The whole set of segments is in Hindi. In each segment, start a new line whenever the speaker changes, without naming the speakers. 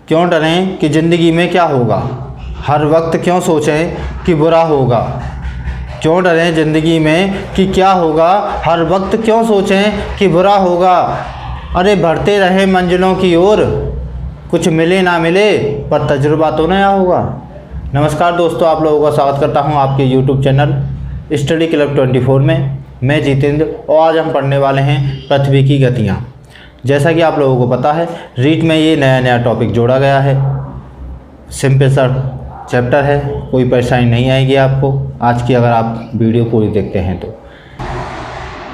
क्यों डरें कि ज़िंदगी में क्या होगा, हर वक्त क्यों सोचें कि बुरा होगा। क्यों डरें ज़िंदगी में कि क्या होगा, हर वक्त क्यों सोचें कि बुरा होगा। अरे बढ़ते रहे मंजिलों की ओर, कुछ मिले ना मिले पर तजुर्बा तो नया होगा। नमस्कार दोस्तों, आप लोगों का स्वागत करता हूं आपके YouTube चैनल स्टडी क्लब 24 में। मैं जितेंद्र और आज हम पढ़ने वाले हैं पृथ्वी की गतियां। जैसा कि आप लोगों को पता है, रीट में ये नया टॉपिक जोड़ा गया है। सिंपल सा चैप्टर है, कोई परेशानी नहीं आएगी आपको आज की, अगर आप वीडियो पूरी देखते हैं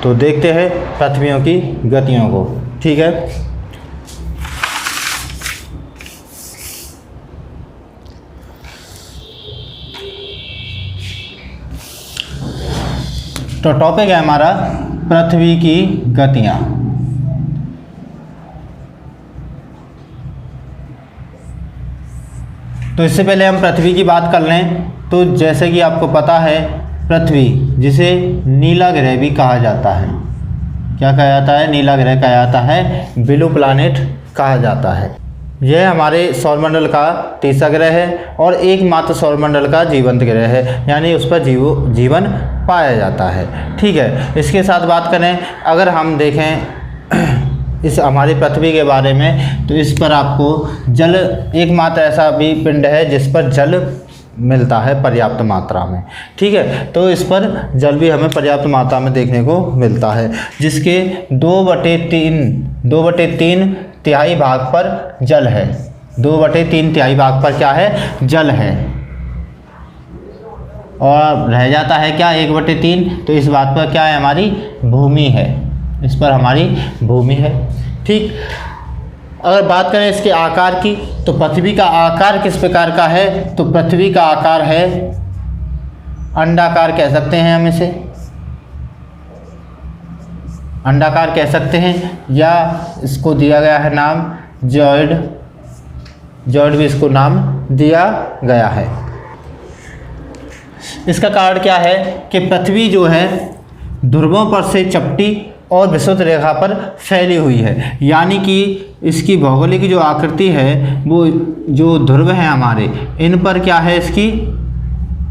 तो देखते हैं पृथ्वियों की गतियों को। ठीक है, तो टॉपिक है हमारा पृथ्वी की गतियां। तो इससे पहले हम पृथ्वी की बात कर लें तो जैसे कि आपको पता है, पृथ्वी जिसे नीला ग्रह भी कहा जाता है, क्या कहा जाता है? नीला ग्रह कहा जाता है, ब्लू प्लैनेट कहा जाता है। यह हमारे सौरमंडल का तीसरा ग्रह है और एकमात्र सौरमंडल का जीवंत ग्रह है, यानी उस पर जीवन पाया जाता है। ठीक है, इसके साथ बात करें अगर हम देखें इस हमारी पृथ्वी के बारे में, तो इस पर आपको जल, एकमात्र ऐसा भी पिंड है जिस पर जल मिलता है पर्याप्त मात्रा में। ठीक है, तो इस पर जल भी हमें पर्याप्त मात्रा में देखने को मिलता है, जिसके 2/3 तिहाई भाग पर जल है। 2/3 तिहाई भाग पर क्या है? जल है। और रह जाता है क्या? 1/3। तो इस बात पर क्या है? हमारी भूमि है, इस पर हमारी भूमि है। ठीक, अगर बात करें इसके आकार की, तो पृथ्वी का आकार किस प्रकार का है? तो पृथ्वी का आकार है अंडाकार, कह सकते हैं हम इसे अंडाकार कह सकते हैं, या इसको दिया गया है नाम जॉइड भी इसको नाम दिया गया है। इसका कारण क्या है कि पृथ्वी जो है ध्रुवों पर से चपटी और विषुवत रेखा पर फैली हुई है, यानी कि इसकी भौगोलिक जो आकृति है, वो जो ध्रुव हैं हमारे, इन पर क्या है? इसकी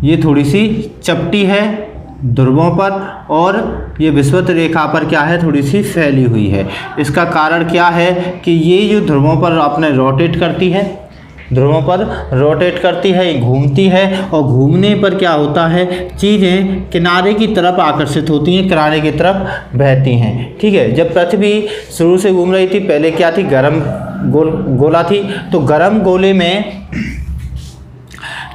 ये थोड़ी सी चपटी है ध्रुवों पर, और ये विषुवत रेखा पर क्या है? थोड़ी सी फैली हुई है। इसका कारण क्या है कि ये जो ध्रुवों पर अपने रोटेट करती है, ध्रुवों पर रोटेट करती है, घूमती है, और घूमने पर क्या होता है? चीज़ें किनारे की तरफ आकर्षित होती हैं, किनारे की तरफ बहती हैं। ठीक है, जब पृथ्वी शुरू से घूम रही थी, पहले क्या थी? गर्म गोला थी। तो गर्म गोले में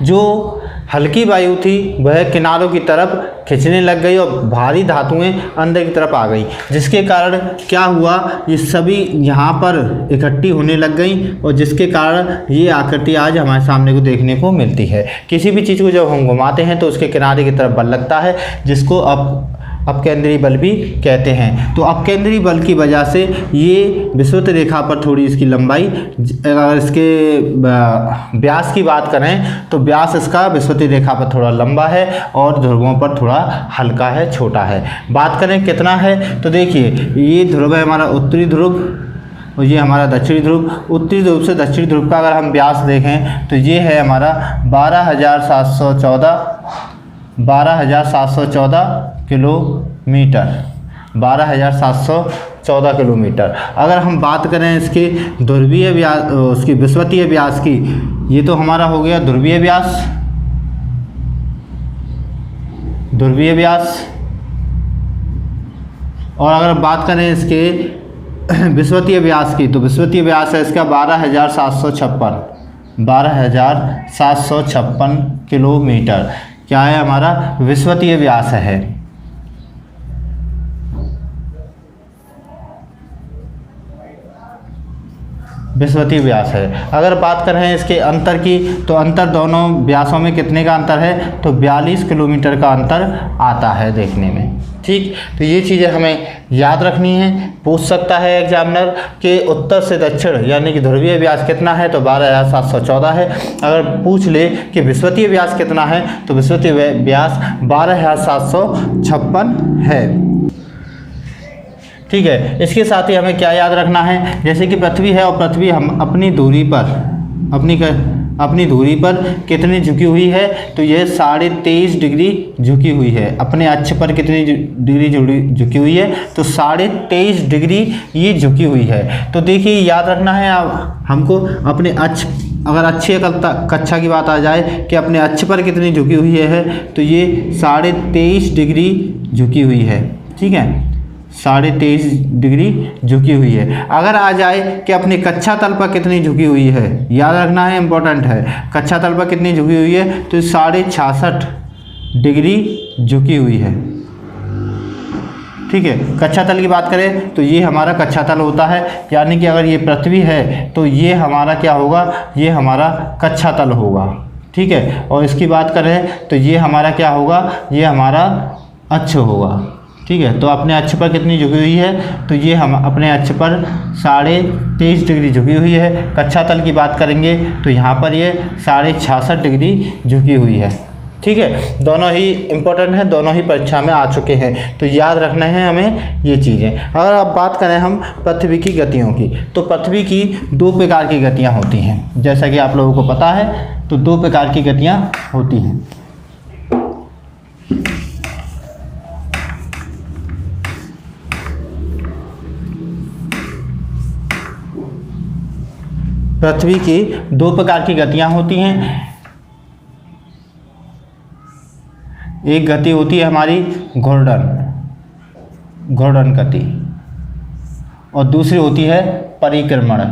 जो हल्की वायु थी वह किनारों की तरफ खिंचने लग गई और भारी धातुएं अंदर की तरफ आ गई, जिसके कारण क्या हुआ? ये सभी यहाँ पर इकट्ठी होने लग गई, और जिसके कारण ये आकृति आज हमारे सामने को देखने को मिलती है। किसी भी चीज़ को जब हम घुमाते हैं तो उसके किनारे की तरफ बल लगता है, जिसको अपकेंद्रीय बल भी कहते हैं। तो अपकेंद्रीय बल की वजह से ये विषुवत रेखा पर थोड़ी इसकी लंबाई, अगर इसके व्यास की बात करें तो व्यास इसका विषुवत रेखा पर थोड़ा लंबा है और ध्रुवों पर थोड़ा हल्का है, छोटा है। बात करें कितना है, तो देखिए ये ध्रुव है हमारा उत्तरी ध्रुव और ये हमारा दक्षिणी ध्रुव। उत्तरी ध्रुव से दक्षिणी ध्रुव का अगर हम व्यास देखें तो ये है हमारा 12,714 किलोमीटर, 12,714 किलोमीटर। अगर हम बात करें इसके ध्रुवीय व्यास, उसकी विषुवतीय व्यास की, ये तो हमारा हो गया ध्रुवीय व्यास। और अगर बात करें इसके विषुवतीय व्यास की, तो विषुवतीय व्यास है इसका 12,756 किलोमीटर। क्या है? हमारा विषुवतीय व्यास है। विषुवतीय व्यास है। अगर बात करें इसके अंतर की, तो अंतर दोनों व्यासों में कितने का अंतर है? तो 42 किलोमीटर का अंतर आता है देखने में। ठीक, तो ये चीज़ें हमें याद रखनी है। पूछ सकता है एग्जामिनर कि उत्तर से दक्षिण यानी कि ध्रुवीय व्यास कितना है, तो 12,714 है। अगर पूछ ले कि विषुवतीय व्यास कितना है, तो विषुवतीय व्यास 12,756 है। ठीक है, इसके साथ ही हमें क्या याद रखना है, जैसे कि पृथ्वी है और पृथ्वी हम अपनी दूरी पर अपनी धुरी पर कितनी झुकी हुई है, तो यह 23.5 डिग्री झुकी हुई है। अपने अक्ष पर कितनी डिग्री झुकी हुई है, तो 23.5 डिग्री ये झुकी हुई है। तो देखिए याद रखना है हमको अपने अक्ष, अगर अच्छी कक्षा की बात आ जाए कि अपने अक्ष पर कितनी झुकी हुई है, तो ये 23.5 डिग्री झुकी हुई है। ठीक है, 23.5 डिग्री झुकी हुई है। अगर आ जाए कि अपने कक्षा तल पर कितनी झुकी हुई है, याद रखना है, इम्पोर्टेंट है, कक्षा तल पर कितनी झुकी हुई है, तो 66.5 डिग्री झुकी हुई है। ठीक है, कक्षा तल की बात करें तो ये हमारा कक्षा तल होता है, यानी कि अगर ये पृथ्वी है तो ये हमारा क्या होगा, ये हमारा कक्षा तल होगा। ठीक है, और इसकी बात करें तो ये हमारा क्या होगा, ये हमारा अक्ष होगा। ठीक है, तो अपने अक्ष पर कितनी झुकी हुई है, तो ये हम अपने अक्ष पर 23.5 डिग्री झुकी हुई है। कक्षा तल की बात करेंगे तो यहाँ पर ये 66.5 डिग्री झुकी हुई है। ठीक है, दोनों ही इम्पोर्टेंट है, दोनों ही परीक्षा में आ चुके हैं, तो याद रखना है हमें ये चीज़ें। अगर अब बात करें हम पृथ्वी की गतियों की, तो पृथ्वी की 2 प्रकार की गतियाँ होती हैं, जैसा कि आप लोगों को पता है। तो 2 प्रकार की गतियाँ होती हैं। पृथ्वी की 2 प्रकार की गतियाँ होती हैं। एक गति होती है हमारी घूर्णन गति, और दूसरी होती है परिक्रमण।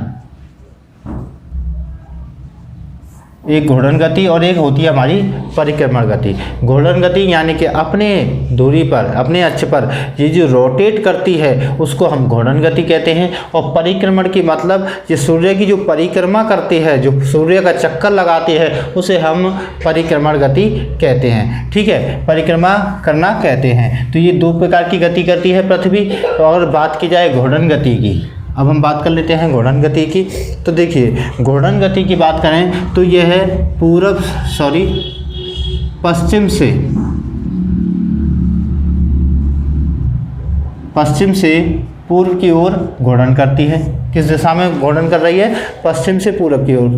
एक घूर्णन गति और एक होती है हमारी परिक्रमण गति। घूर्णन गति यानी कि अपने दूरी पर, अपने अक्ष पर ये जो रोटेट करती है उसको हम घूर्णन गति कहते हैं। और परिक्रमण की मतलब ये सूर्य की जो परिक्रमा करती है, जो सूर्य का चक्कर लगाती है, उसे हम परिक्रमण गति कहते हैं। ठीक है, परिक्रमा करना कहते हैं। तो ये 2 प्रकार की गति करती है पृथ्वी। और बात की जाए घूर्णन गति की, अब हम बात कर लेते हैं घूर्णन गति की। तो देखिए, घूर्णन गति की बात करें तो यह है पश्चिम से पूर्व की ओर घूर्णन करती है। किस दिशा में घूर्णन कर रही है, पश्चिम से पूर्व की ओर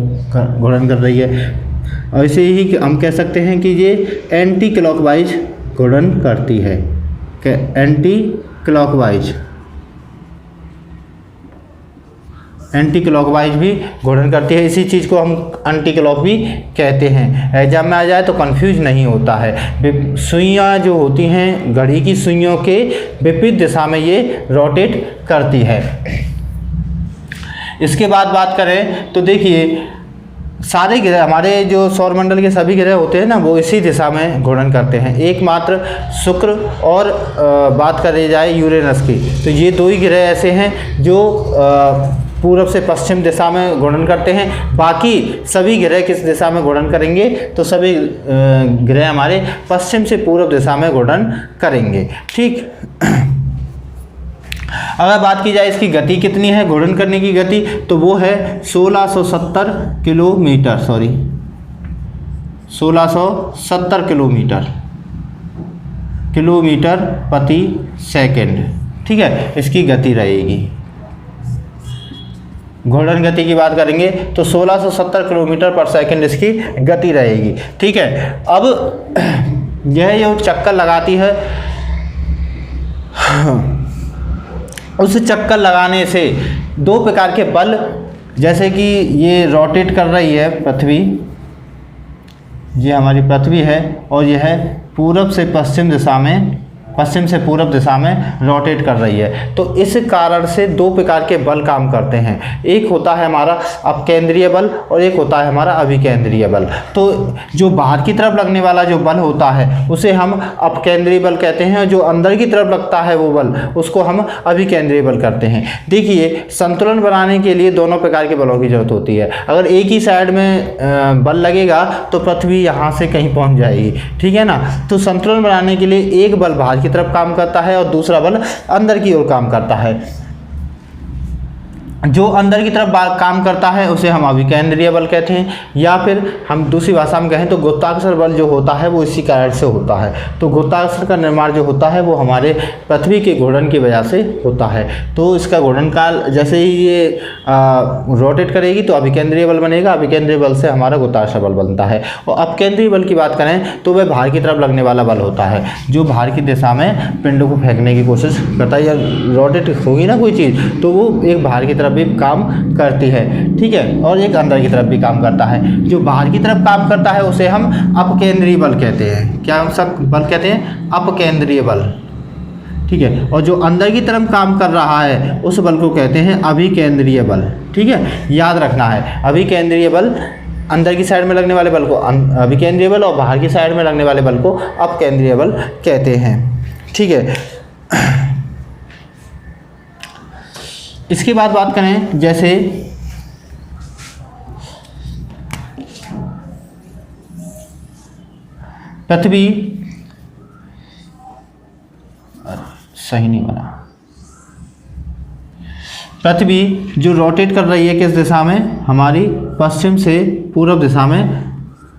घूर्णन कर रही है। ऐसे ही हम कह सकते हैं कि ये एंटी क्लॉकवाइज घूर्णन करती है, एंटी क्लॉकवाइज भी घूर्णन करती है। इसी चीज़ को हम एंटी क्लॉक भी कहते हैं। एग्जाम में आ जाए तो कंफ्यूज नहीं होता है। सुइयाँ जो होती हैं, घड़ी की सुइयों के विपरीत दिशा में ये रोटेट करती है। इसके बाद बात करें तो देखिए, सारे ग्रह, हमारे जो सौरमंडल के सभी ग्रह होते हैं ना, वो इसी दिशा में घूर्णन करते हैं। एकमात्र शुक्र और बात करी जाए यूरेनस की, तो ये 2 ही ग्रह ऐसे हैं जो पूर्व से पश्चिम दिशा में घूर्णन करते हैं। बाकी सभी ग्रह किस दिशा में घूर्णन करेंगे, तो सभी ग्रह हमारे पश्चिम से पूर्व दिशा में घूर्णन करेंगे। ठीक, अगर बात की जाए इसकी गति कितनी है, घूर्णन करने की गति, तो वो है 1670 किलोमीटर प्रति सेकंड। ठीक है, इसकी गति रहेगी। घूर्णन गति की बात करेंगे तो 1670 किलोमीटर पर सेकंड इसकी गति रहेगी। ठीक है, अब यह जो चक्कर लगाती है, उस चक्कर लगाने से 2 प्रकार के बल, जैसे कि ये रोटेट कर रही है पृथ्वी, ये हमारी पृथ्वी है, और यह पूरब से पश्चिम दिशा में, पश्चिम से पूर्व दिशा में रोटेट कर रही है। तो इस कारण से 2 प्रकार के बल काम करते हैं। एक होता है हमारा अपकेंद्रीय बल और एक होता है हमारा अभिकेंद्रीय बल। तो जो बाहर की तरफ लगने वाला जो बल होता है उसे हम अपकेंद्रीय बल कहते हैं, और जो अंदर की तरफ लगता है वो बल, उसको हम अभिकेंद्रीय बल करते हैं। देखिए, संतुलन बनाने के लिए दोनों प्रकार के बलों की जरूरत होती है। अगर एक ही साइड में बल लगेगा तो पृथ्वी यहाँ से कहीं पहुँच जाएगी। ठीक है ना, तो संतुलन बनाने के लिए एक बल बाहर की तरफ काम करता है और दूसरा बल अंदर की ओर काम करता है। जो अंदर की तरफ काम करता है उसे हम अभिकेंद्रीय बल कहते हैं, या फिर हम दूसरी भाषा में कहें तो गुरुत्वाकर्षण बल जो होता है वो इसी कारण से होता है। तो गुरुत्वाकर्षण का निर्माण जो होता है वो हमारे पृथ्वी के घूर्णन की वजह से होता है। तो इसका घूर्णन काल जैसे ही ये रोटेट करेगी तो अभिकेंद्रीय बल बनेगा, अभिकेंद्रीय बल से हमारा गुरुत्वाकर्षण बल बनता है। और अपकेंद्रीय बल की बात करें तो वह बाहर की तरफ लगने वाला बल होता है, जो बाहर की दिशा में पिंडों को फेंकने की कोशिश करता है। या रोटेट होगी ना कोई चीज़ तो वो एक बाहर की तरफ भी काम करती है, ठीक है, और एक अंदर की तरफ भी काम करता है। जो बाहर की तरफ काम करता है उसे हम अपकेंद्रीय बल कहते हैं। क्या हम सब बल कहते हैं? अपकेंद्रीय बल, ठीक है। और जो अंदर की तरफ काम कर रहा है उस बल को कहते हैं अभिकेंद्रीय बल, ठीक है, याद रखना है। अभिकेंद्रीय बल अंदर की साइड में लगने वाले बल को अभिकेंद्रीय बल और बाहर की साइड में लगने वाले बल को अपकेंद्रीय बल कहते हैं, ठीक है। इसके बाद बात करें जैसे पृथ्वी, सही नहीं बना, पृथ्वी जो रोटेट कर रही है किस दिशा में? हमारी पश्चिम से पूर्व दिशा में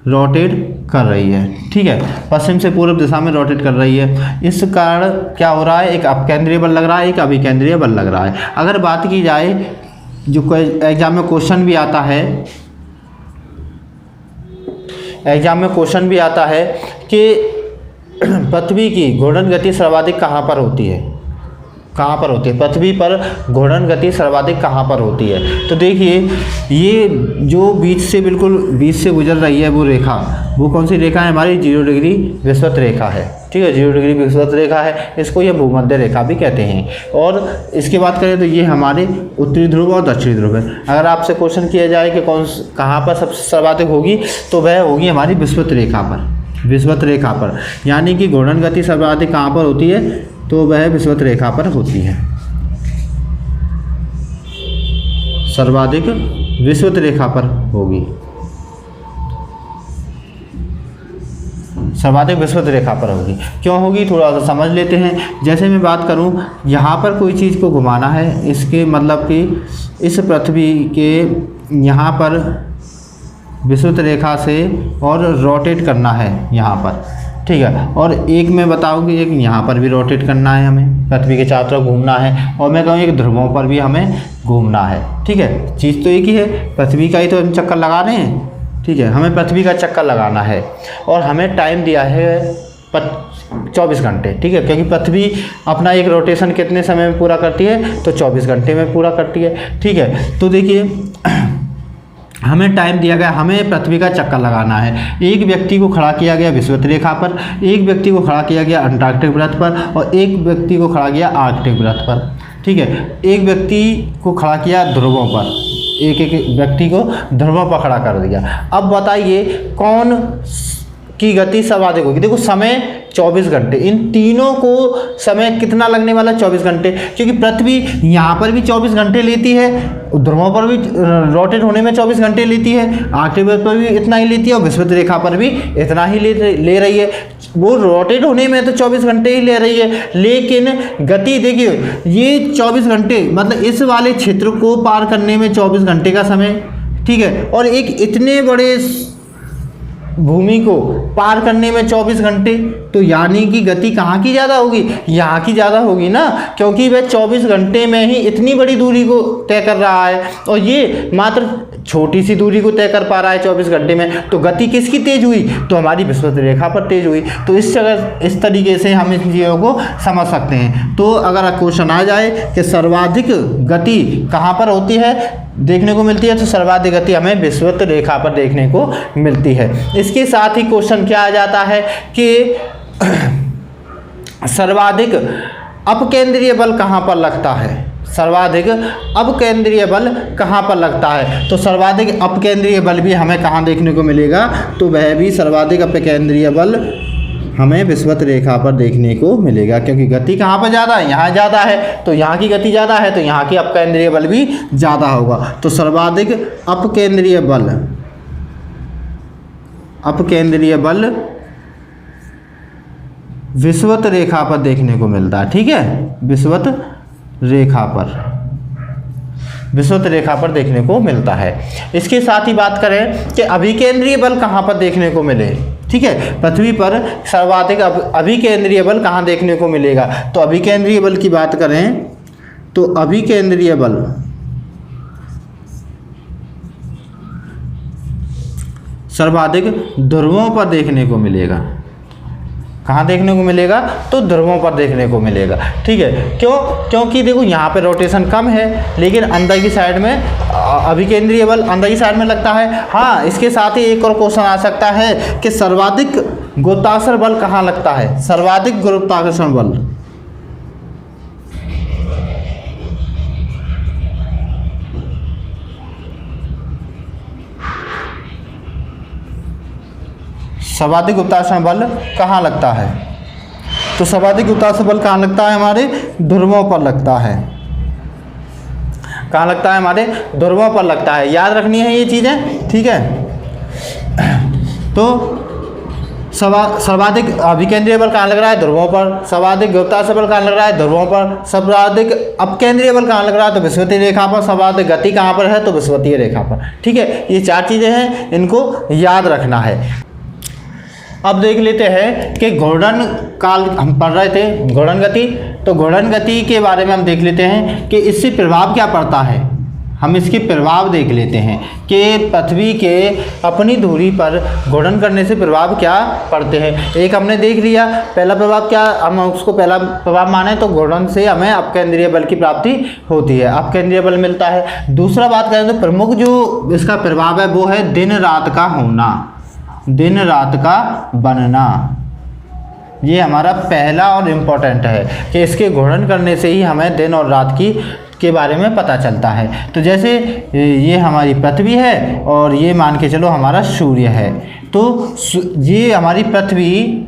रोटेट कर रही है, ठीक है, पश्चिम से पूर्व दिशा में रोटेट कर रही है। इस कारण क्या हो रहा है? एक अपकेंद्रीय बल लग रहा है, एक अभिकेंद्रीय बल लग रहा है। अगर बात की जाए जो कोई एग्जाम में क्वेश्चन भी आता है, एग्जाम में क्वेश्चन भी आता है कि पृथ्वी की घूर्णन गति सर्वाधिक कहाँ पर होती है? कहाँ पर होती है? पृथ्वी पर घूर्णन गति सर्वाधिक कहाँ पर होती है? तो देखिए ये जो बीच से बिल्कुल बीच से गुजर रही है वो रेखा, वो कौन सी रेखा है? हमारी 0 डिग्री विषुवत रेखा है, ठीक है, 0 डिग्री विषुवत रेखा है। इसको ये भूमध्य रेखा भी कहते हैं। और इसके बात करें तो ये हमारे उत्तरी ध्रुव और दक्षिणी ध्रुव है। अगर आपसे क्वेश्चन किया जाए कि कहाँ पर सबसे सर्वाधिक होगी तो वह होगी हमारी विषुवत रेखा पर, विषुवत रेखा पर। यानी कि घूर्णन गति सर्वाधिक कहाँ पर होती है? तो वह विषुवत रेखा पर होती है, सर्वाधिक विषुवत रेखा पर होगी, सर्वाधिक विषुवत रेखा पर होगी। क्यों होगी थोड़ा सा समझ लेते हैं। जैसे मैं बात करूं, यहाँ पर कोई चीज़ को घुमाना है, इसके मतलब कि इस पृथ्वी के यहाँ पर विषुवत रेखा से और रोटेट करना है यहाँ पर, ठीक है। और एक मैं बताऊँ कि एक यहाँ पर भी रोटेट करना है, हमें पृथ्वी के चारों तरफ घूमना है। और मैं कहूँ एक ध्रुवों पर भी हमें घूमना है, ठीक है। चीज़ तो एक ही है, पृथ्वी का ही तो हम चक्कर लगा रहे हैं, ठीक है, हमें पृथ्वी का चक्कर लगाना है। और हमें टाइम दिया है 24 घंटे, ठीक है, क्योंकि पृथ्वी अपना एक रोटेशन कितने समय में पूरा करती है? तो 24 घंटे में पूरा करती है, ठीक है। तो देखिए हमें टाइम दिया गया, हमें पृथ्वी का चक्कर लगाना है। एक व्यक्ति को खड़ा किया गया विषुवत रेखा पर, एक व्यक्ति को खड़ा किया गया अंटार्कटिक वृत्त पर और एक व्यक्ति को खड़ा किया आर्कटिक वृत्त पर, ठीक है। एक व्यक्ति को खड़ा किया ध्रुवों पर, एक व्यक्ति को ध्रुवों पर खड़ा कर दिया। अब बताइए कौन की गति सर्वाधिक होगी? देखो समय 24 घंटे, इन तीनों को समय कितना लगने वाला? 24 घंटे, क्योंकि पृथ्वी यहाँ पर भी 24 घंटे लेती है, ध्रुवों पर भी रोटेट होने में 24 घंटे लेती है, आर्कटिक पर भी इतना ही लेती है और विषुवत रेखा पर भी इतना ही ले रही है। वो रोटेट होने में तो 24 घंटे ही ले रही है, लेकिन गति देखिए ये 24 घंटे मतलब इस वाले क्षेत्र को पार करने में 24 घंटे का समय, ठीक है, और एक इतने बड़े भूमि को पार करने में 24 घंटे, तो यानी कि गति कहाँ की ज़्यादा होगी? यहाँ की ज़्यादा होगी ना, क्योंकि वह 24 घंटे में ही इतनी बड़ी दूरी को तय कर रहा है और ये मात्र छोटी सी दूरी को तय कर पा रहा है 24 घंटे में। तो गति किसकी तेज हुई? तो हमारी विषुवत रेखा पर तेज हुई। तो इस तरीके से हम इन चीज़ों को समझ सकते हैं। तो अगर क्वेश्चन आ जाए कि सर्वाधिक गति कहाँ पर होती है देखने को मिलती है, तो सर्वाधिक गति हमें विषुवत रेखा पर देखने को मिलती है। इसके साथ ही क्वेश्चन क्या आ जाता है कि सर्वाधिक अपकेंद्रीय बल कहाँ पर लगता है? सर्वाधिक अपकेंद्रीय बल कहाँ पर लगता है? तो सर्वाधिक अपकेंद्रीय बल भी हमें कहाँ देखने को मिलेगा? तो वह भी सर्वाधिक अपकेंद्रीय बल हमें विषुवत रेखा पर देखने को मिलेगा, क्योंकि गति कहाँ पर ज़्यादा है? यहाँ ज़्यादा है, तो यहाँ की गति ज़्यादा है, तो यहाँ की अपकेंद्रीय बल भी ज़्यादा होगा। तो सर्वाधिक अपकेंद्रीय बल, अपकेंद्रीय बल विषुवत रेखा पर देखने को मिलता है, ठीक है, विषुवत रेखा पर, विषुवत रेखा पर देखने को मिलता है। इसके साथ ही बात करें कि अभिकेंद्रीय बल कहाँ पर देखने को मिले, ठीक है, पृथ्वी पर सर्वाधिक अभिकेंद्रीय बल कहाँ देखने को मिलेगा। तो अभिकेंद्रीय बल की बात करें तो अभिकेंद्रीय बल सर्वाधिक ध्रुवों पर देखने को मिलेगा। कहाँ देखने को मिलेगा, तो ध्रुवों पर देखने को मिलेगा, ठीक है। क्यों, क्योंकि देखो यहाँ पे रोटेशन कम है, लेकिन अंदर की साइड में अभिकेंद्रीय बल अंदर की साइड में लगता है। हाँ, इसके साथ ही एक और क्वेश्चन आ सकता है कि सर्वाधिक गुरुत्वाकर्षण बल कहाँ लगता है, सर्वाधिक गुरुत्वाकर्षण बल। सर्वाधिक गुरुत्वाकर्षण बल कहाँ लगता है, तो सर्वाधिक गुरुत्वाकर्षण बल कहाँ लगता है, हमारे ध्रुवों पर लगता है। कहाँ लगता है, हमारे ध्रुवों पर लगता है। याद रखनी है ये चीज़ें, ठीक है। तो सर्वाधिक अभिकेंद्रीय बल कहाँ लग रहा है, ध्रुवों पर। सर्वाधिक गुरुत्वाकर्षण बल कहाँ लग रहा है, ध्रुवों पर। सर्वाधिक अपकेंद्रीय बल कहाँ लग रहा है, तो विषुवतीय रेखा पर। सर्वाधिक गति कहाँ पर है, तो विषुवतीय रेखा पर, ठीक है। ये 4 चीज़ें हैं, इनको याद रखना है। अब देख लेते हैं कि घूर्णन काल हम पढ़ रहे थे, घूर्णन गति। तो घूर्णन गति के बारे में हम देख लेते हैं कि इससे प्रभाव क्या पड़ता है। हम इसके प्रभाव देख लेते हैं कि पृथ्वी के अपनी धुरी पर घूर्णन करने से प्रभाव क्या पड़ते हैं। एक हमने देख लिया, पहला प्रभाव क्या, हम उसको पहला प्रभाव माने तो घूर्णन से हमें अपकेंद्रीय बल की प्राप्ति होती है, अपकेंद्रीय बल मिलता है। दूसरा बात करें तो प्रमुख जो इसका प्रभाव है वो है दिन रात का होना, दिन रात का बनना। ये हमारा पहला और इम्पोर्टेंट है कि इसके घूर्णन करने से ही हमें दिन और रात के बारे में पता चलता है। तो जैसे ये हमारी पृथ्वी है और ये मान के चलो हमारा सूर्य है। तो ये हमारी पृथ्वी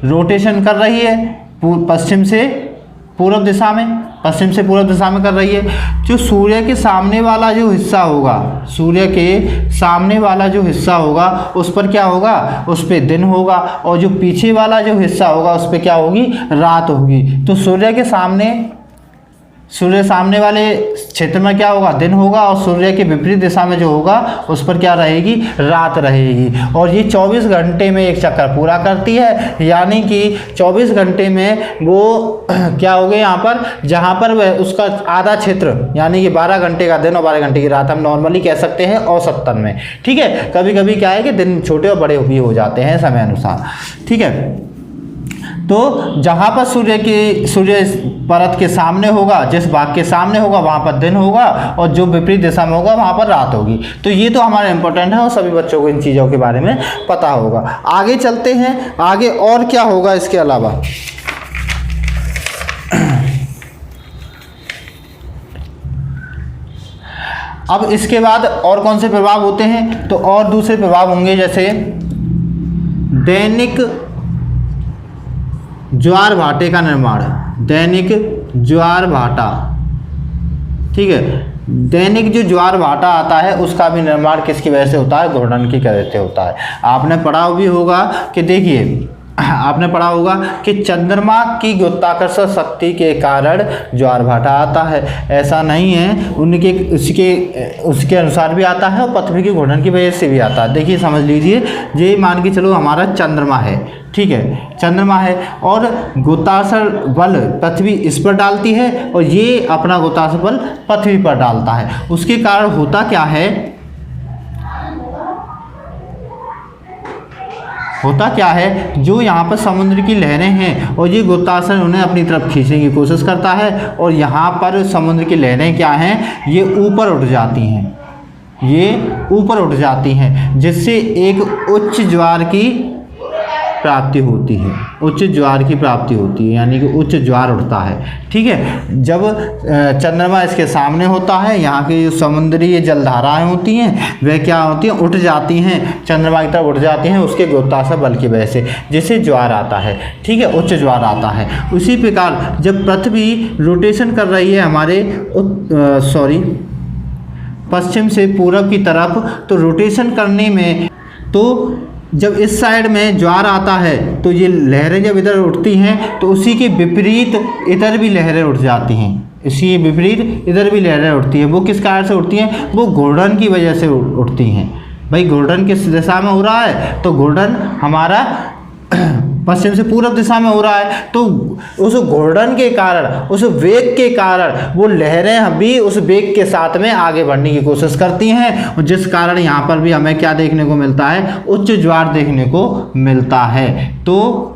रोटेशन कर रही है पश्चिम से पूर्व दिशा में, पश्चिम से पूर्व दिशा में कर रही है। जो सूर्य के सामने वाला जो हिस्सा होगा, सूर्य के सामने वाला जो हिस्सा होगा उस पर क्या होगा, उस पर दिन होगा, और जो पीछे वाला जो हिस्सा होगा उस पर क्या होगी, रात होगी। तो सूर्य सामने वाले क्षेत्र में क्या होगा, दिन होगा, और सूर्य के विपरीत दिशा में जो होगा उस पर क्या रहेगी, रात रहेगी। और ये 24 घंटे में एक चक्कर पूरा करती है, यानी कि 24 घंटे में वो क्या हो गए यहाँ पर, जहाँ पर वह उसका आधा क्षेत्र यानी कि 12 घंटे का दिन और 12 घंटे की रात हम नॉर्मली कह सकते हैं औसतन में, ठीक है। कभी कभी क्या है कि दिन छोटे और बड़े भी हो जाते हैं समय अनुसार, ठीक है। तो जहाँ पर सूर्य परत के सामने होगा, जिस भाग के सामने होगा वहाँ पर दिन होगा, और जो विपरीत दिशा में होगा वहाँ पर रात होगी। तो ये तो हमारा इम्पोर्टेंट है और सभी बच्चों को इन चीज़ों के बारे में पता होगा। आगे चलते हैं, आगे और क्या होगा इसके अलावा। अब इसके बाद और कौन से प्रभाव होते हैं, तो और दूसरे प्रभाव होंगे, जैसे दैनिक ज्वार भाटे का निर्माण, दैनिक ज्वार भाटा, ठीक है। दैनिक जो ज्वार भाटा आता है उसका भी निर्माण किसकी वजह से होता है, घूर्णन की वजह से होता है। आपने पढ़ा भी होगा कि देखिए, आपने पढ़ा होगा कि चंद्रमा की गुरुत्वाकर्षण शक्ति के कारण ज्वार भाटा आता है। ऐसा नहीं है, उसके अनुसार भी आता है और पृथ्वी के घूर्णन की वजह से भी आता है। देखिए समझ लीजिए, ये मान के चलो हमारा चंद्रमा है, ठीक है, चंद्रमा है, और गुरुत्वाकर्षण बल पृथ्वी इस पर डालती है और ये अपना गुरुत्वाकर्षण बल पृथ्वी पर डालता है। उसके कारण होता क्या है, जो यहाँ पर समुद्र की लहरें हैं और ये गुरुत्वाकर्षण उन्हें अपनी तरफ खींचने की कोशिश करता है, और यहाँ पर समुद्र की लहरें क्या हैं, ये ऊपर उठ जाती हैं, जिससे एक उच्च ज्वार की प्राप्ति होती है, यानी कि उच्च ज्वार उठता है, ठीक है। जब चंद्रमा इसके सामने होता है, यहाँ की जो समुद्री जलधाराएं होती हैं वह क्या होती हैं, उठ जाती हैं, चंद्रमा की तरफ उठ जाती हैं उसके गुरुत्वाकर्षण बल की वजह से, जिससे ज्वार आता है, ठीक है, उच्च ज्वार आता है। उसी प्रकार जब पृथ्वी रोटेशन कर रही है हमारे पश्चिम से पूरब की तरफ, तो रोटेशन करने में, तो जब इस साइड में ज्वार आता है तो ये लहरें जब इधर उठती हैं तो उसी के विपरीत इधर भी लहरें उठ जाती हैं, इसकी विपरीत इधर भी लहरें उठती हैं। वो किस कारण से उठती हैं? वो घूर्णन की वजह से उठती हैं। भाई घूर्णन किस दिशा में हो रहा है? तो घूर्णन हमारा पश्चिम से पूर्व दिशा में हो रहा है। तो उस घूर्णन के कारण, उस वेग के कारण वो लहरें भी उस वेग के साथ में आगे बढ़ने की कोशिश करती हैं, और जिस कारण यहाँ पर भी हमें क्या देखने को मिलता है? उच्च ज्वार देखने को मिलता है। तो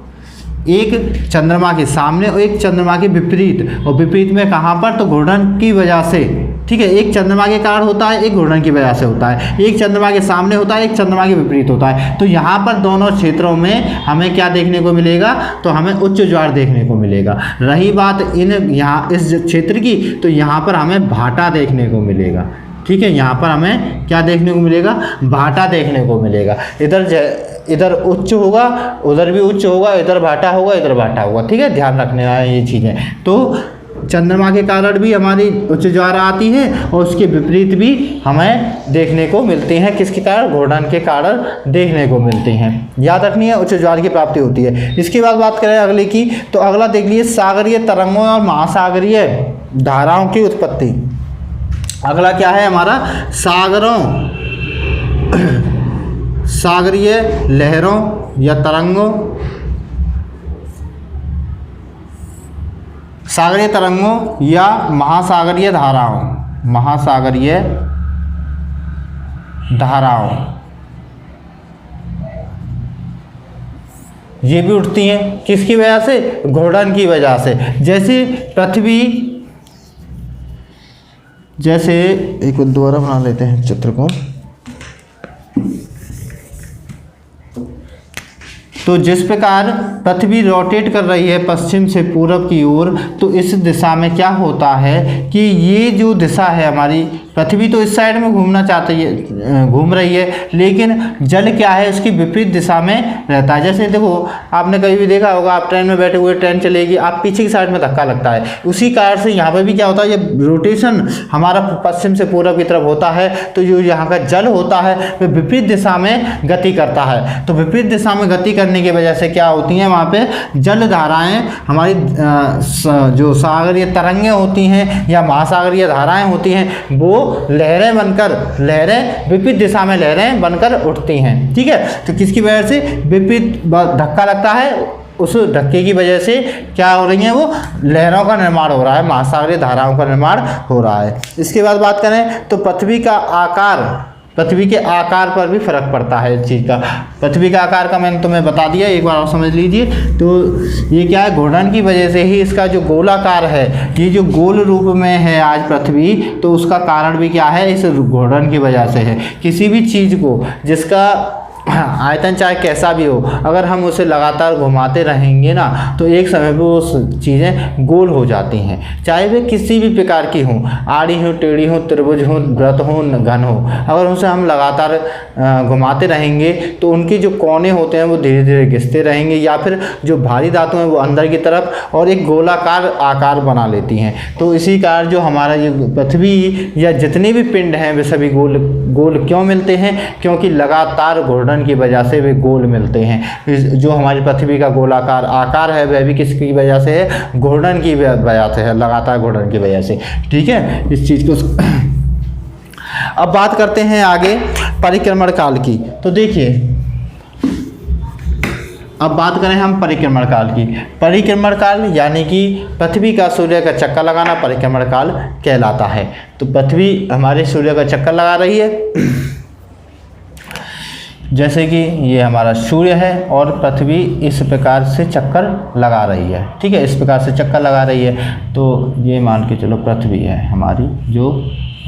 एक चंद्रमा के सामने और एक चंद्रमा के विपरीत, और विपरीत में कहाँ पर? तो घूर्णन की वजह से, ठीक है। एक चंद्रमा के कारण होता है, एक घूर्णन की वजह से होता है। एक चंद्रमा के सामने होता है, एक चंद्रमा के विपरीत होता है। तो यहाँ पर दोनों क्षेत्रों में हमें क्या देखने को मिलेगा? तो हमें उच्च ज्वार देखने को मिलेगा। रही बात यहाँ इस क्षेत्र की, तो यहाँ पर हमें भाटा देखने को मिलेगा, ठीक है। यहाँ पर हमें क्या देखने को मिलेगा? भाटा देखने को मिलेगा। इधर उच्च होगा, उधर भी उच्च होगा, इधर भाटा होगा, इधर भाटा होगा, ठीक है। ध्यान रखने वाली ये चीज़ें। तो चंद्रमा के कारण भी हमारी उच्च ज्वार आती है, और उसके विपरीत भी हमें देखने को मिलती हैं। किसके कारण? घूर्णन के कारण देखने को मिलती हैं। याद रखनी है, उच्च ज्वार की प्राप्ति होती है। इसके बाद बात करें अगले की, तो अगला देख लीजिए सागरीय तरंगों और महासागरीय धाराओं की उत्पत्ति। अगला क्या है हमारा? सागरीय लहरों या तरंगों, सागरीय तरंगों या महासागरीय धाराओं, महासागरीय धाराओं ये भी उठती हैं। किसकी वजह से? घूर्णन की वजह से। जैसे पृथ्वी, जैसे एक दोबारा बना लेते हैं चित्र को। तो जिस प्रकार पृथ्वी रोटेट कर रही है पश्चिम से पूरब की ओर, तो इस दिशा में क्या होता है कि ये जो दिशा है हमारी, पृथ्वी तो इस साइड में घूमना चाहती है, घूम रही है, लेकिन जल क्या है? उसकी विपरीत दिशा में रहता है। जैसे देखो, आपने कभी भी देखा होगा, आप ट्रेन में बैठे हुए, ट्रेन चलेगी, आप पीछे की साइड में धक्का लगता है। उसी कारण से यहाँ पर भी क्या होता है? ये रोटेशन हमारा पश्चिम से पूरब की तरफ होता है, तो जो यहाँ का जल होता है वह विपरीत दिशा में गति करता है। तो विपरीत दिशा में गति करने की वजह से क्या होती हैं? वहाँ पे जल धाराएं, हमारी जो सागरीय तरंगें होती हैं या महासागरीय धाराएं होती हैं, वो लहरें बनकर, लहरें विपरीत दिशा में लहरें बनकर उठती हैं, ठीक है। तो किसकी वजह से? विपरीत धक्का लगता है, उस धक्के की वजह से क्या हो रही है? वो लहरों का निर्माण हो रहा है, महासागरीय धाराओं का निर्माण हो रहा है। इसके बाद बात करें तो पृथ्वी का आकार, पृथ्वी के आकार पर भी फर्क पड़ता है इस चीज़ का। पृथ्वी का आकार का मैंने तुम्हें बता दिया, एक बार और समझ लीजिए। तो ये क्या है? घूर्णन की वजह से ही इसका जो गोलाकार है, ये जो गोल रूप में है आज पृथ्वी, तो उसका कारण भी क्या है? इस घूर्णन की वजह से है। किसी भी चीज़ को जिसका आयतन चाहे कैसा भी हो, अगर हम उसे लगातार घुमाते रहेंगे ना, तो एक समय पर वो चीज़ें गोल हो जाती हैं, चाहे वे किसी भी प्रकार की हों, आड़ी हो, टेढ़ी हो, त्रिभुज हो, वृत्त हो, घन हो। अगर उसे हम लगातार घुमाते रहेंगे तो उनके जो कोने होते हैं वो धीरे धीरे घिसते रहेंगे, या फिर जो भारी धातु हैं वो अंदर की तरफ और एक गोलाकार आकार बना लेती हैं। तो इसी कारण जो हमारा ये पृथ्वी या जितने भी पिंड हैं वे सभी गोल गोल क्यों मिलते हैं? क्योंकि लगातार घूर्णन की वजह से वे गोल मिलते हैं। जो हमारी पृथ्वी का गोलाकार आकार है वह भी किसकी वजह से है? घूर्णन की वजह से है, लगातार घूर्णन की वजह से, ठीक है। इस चीज़ को अब बात करते हैं आगे परिक्रमण काल की। तो देखिए, अब बात करें हम परिक्रमण काल की। परिक्रमण काल यानी कि पृथ्वी का सूर्य का चक्कर लगाना परिक्रमण काल कहलाता है। तो पृथ्वी हमारे सूर्य का चक्कर लगा रही है, जैसे कि ये हमारा सूर्य है और पृथ्वी इस प्रकार से चक्कर लगा रही है, ठीक है। इस प्रकार से चक्कर लगा रही है, तो ये मान के चलो पृथ्वी है हमारी जो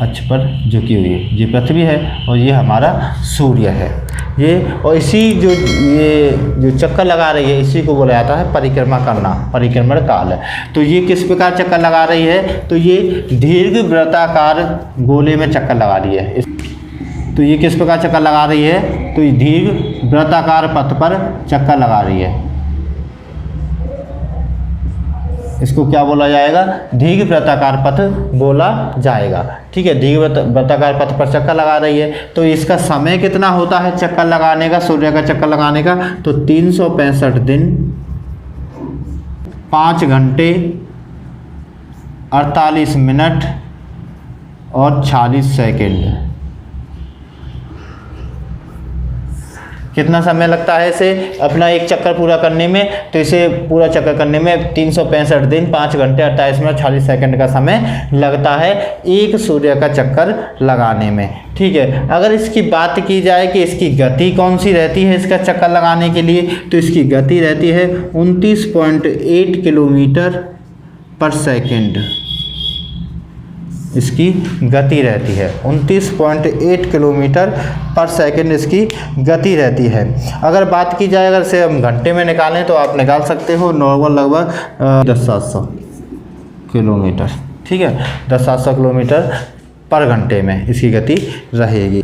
अक्ष पर झुकी हुई है, ये पृथ्वी है और ये हमारा सूर्य है। ये और इसी ये जो चक्कर लगा रही है इसी को बोला जाता है परिक्रमा करना, परिक्रमण काल है। तो ये किस प्रकार चक्कर लगा रही है? तो ये दीर्घ वृत्ताकार गोले में चक्कर लगा रही है। तो ये किस प्रकार चक्कर लगा रही है? तो ये दीर्घ वृत्ताकार पथ पर चक्कर लगा रही है। इसको क्या बोला जाएगा? दीर्घ वृत्ताकार पथ बोला जाएगा, ठीक है। दीर्घ वृत्ताकार पथ पर चक्कर लगा रही है। तो इसका समय कितना होता है चक्कर लगाने का, सूर्य का चक्कर लगाने का? तो 365 दिन 5 घंटे 48 मिनट और 46 सेकेंड। कितना समय लगता है इसे अपना एक चक्कर पूरा करने में? तो इसे पूरा चक्कर करने में 365 दिन 5 घंटे 28 मिनट 40 सेकंड का समय लगता है एक सूर्य का चक्कर लगाने में। ठीक है, अगर इसकी बात की जाए कि इसकी गति कौन सी रहती है इसका चक्कर लगाने के लिए, तो इसकी गति रहती है 29.8 किलोमीटर पर सेकेंड। इसकी गति रहती है 29.8 किलोमीटर पर सेकंड इसकी गति रहती है। अगर बात की जाए, अगर से हम घंटे में निकालें तो आप निकाल सकते हो नॉर्मल लगभग 10-700 किलोमीटर। ठीक है, 10-700 किलोमीटर पर घंटे में इसकी गति रहेगी।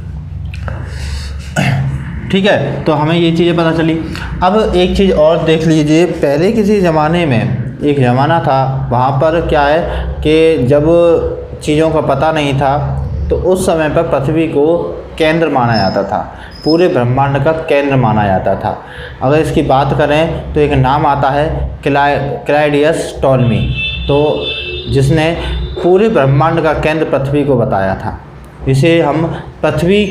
ठीक है, तो हमें ये चीज़ें पता चली। अब एक चीज़ और देख लीजिए, पहले किसी ज़माने में एक ज़माना था, वहाँ पर क्या है कि जब चीज़ों का पता नहीं था तो उस समय पर पृथ्वी को केंद्र माना जाता था, पूरे ब्रह्मांड का केंद्र माना जाता था। अगर इसकी बात करें तो एक नाम आता है क्लाउडियस टॉलमी, तो जिसने पूरे ब्रह्मांड का केंद्र पृथ्वी को बताया था। इसे हम पृथ्वी